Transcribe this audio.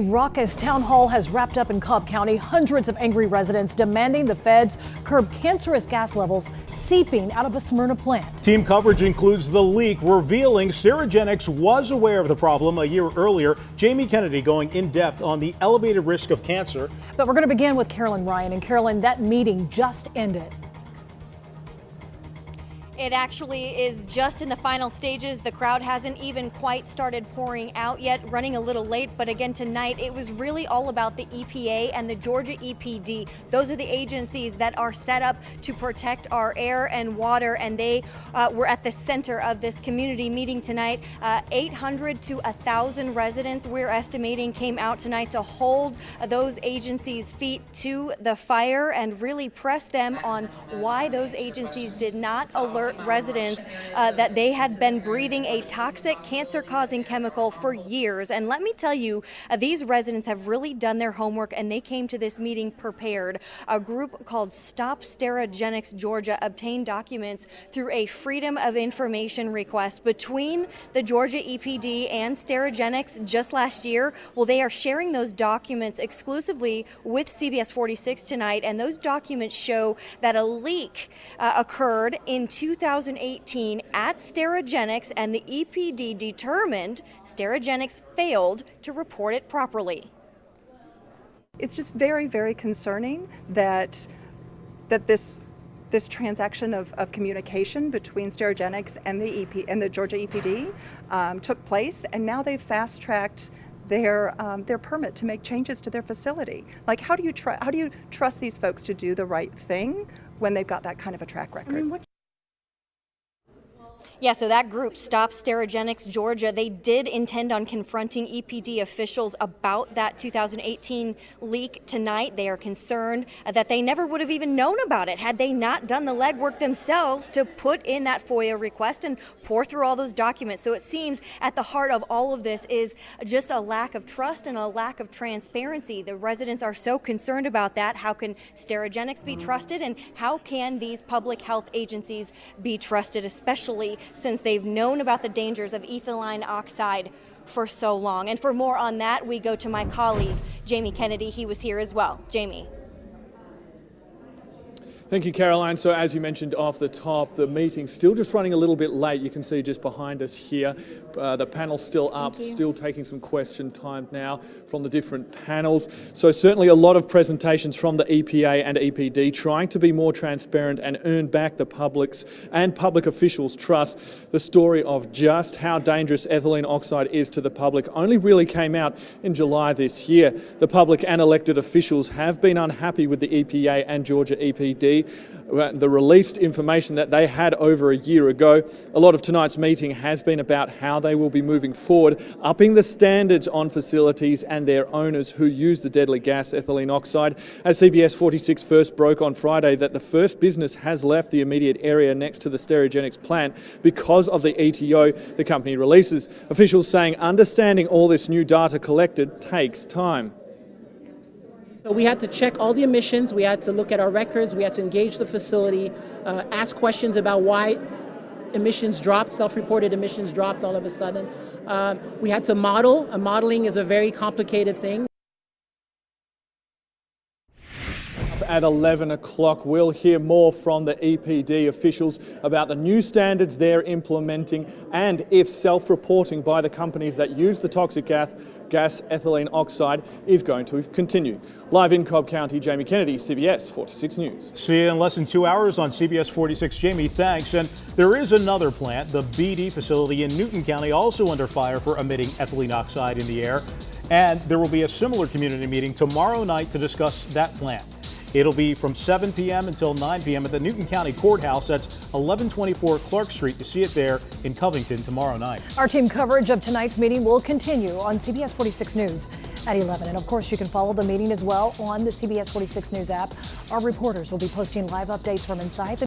Raucous town hall has wrapped up in Cobb County. Hundreds of angry residents demanding the feds curb cancerous gas levels seeping out of a Smyrna plant. Team coverage includes the leak revealing Sterigenics was aware of the problem a year earlier. Jamie Kennedy going in depth on the elevated risk of cancer. But we're going to begin with Carolyn Ryan. And Carolyn, that meeting just ended. It actually is just in the final stages. The crowd hasn't even quite started pouring out yet, running a little late. But again, tonight, it was really all about the EPA and the Georgia EPD. Those are the agencies that are set up to protect our air and water. And they were at the center of this community meeting tonight. 800 to 1,000 residents, we're estimating, came out tonight to hold those agencies' feet to the fire and really press them on why those agencies did not alert residents that they had been breathing a toxic cancer-causing chemical for years. And let me tell you, these residents have really done their homework and they came to this meeting prepared. A group called Stop Sterigenics Georgia obtained documents through a Freedom of Information request between the Georgia EPD and Sterigenics just last year. Well, they are sharing those documents exclusively with CBS 46 tonight, and those documents show that a leak occurred in 2018 at Sterigenics, and the EPD determined Sterigenics failed to report it properly. It's just very, very concerning that this transaction of communication between Sterigenics and the Georgia EPD took place, and now they've fast-tracked their permit to make changes to their facility. Like, how do you trust these folks to do the right thing when they've got that kind of a track record? Yeah, so that group, Stop Sterigenics Georgia, they did intend on confronting EPD officials about that 2018 leak tonight. They are concerned that they never would have even known about it had they not done the legwork themselves to put in that FOIA request and pour through all those documents. So it seems at the heart of all of this is just a lack of trust and a lack of transparency. The residents are so concerned about that. How can Sterigenics be trusted, and how can these public health agencies be trusted, especially since they've known about the dangers of ethylene oxide for so long? And for more on that, we go to my colleague, Jamie Kennedy. He was here as well. Jamie. Thank you, Caroline. So as you mentioned off the top, the meeting's still just running a little bit late. You can see just behind us here, the panel's still up, still taking some question time now from the different panels. So certainly a lot of presentations from the EPA and EPD trying to be more transparent and earn back the public's and public officials' trust. The story of just how dangerous ethylene oxide is to the public only really came out in July this year. The public and elected officials have been unhappy with the EPA and Georgia EPD. The released information that they had over a year ago. A lot of tonight's meeting has been about how they will be moving forward, upping the standards on facilities and their owners who use the deadly gas ethylene oxide. As CBS 46 first broke on Friday that the first business has left the immediate area next to the Sterigenics plant because of the ETO the company releases. Officials saying understanding all this new data collected takes time. So we had to check all the emissions, we had to look at our records, we had to engage the facility, ask questions about why emissions dropped, self-reported emissions dropped all of a sudden. We had to model. Modeling is a very complicated thing. At 11 o'clock, we'll hear more from the EPD officials about the new standards they're implementing and if self-reporting by the companies that use the toxic gas ethylene oxide is going to continue. Live in Cobb County, Jamie Kennedy, CBS 46 News. See you in less than 2 hours on CBS 46. Jamie, thanks. And there is another plant, the BD facility in Newton County, also under fire for emitting ethylene oxide in the air. And there will be a similar community meeting tomorrow night to discuss that plant. It'll be from 7 p.m. until 9 p.m. at the Newton County Courthouse. That's 1124 Clark Street. You see it there in Covington tomorrow night. Our team coverage of tonight's meeting will continue on CBS 46 News at 11. And of course, you can follow the meeting as well on the CBS 46 News app. Our reporters will be posting live updates from inside the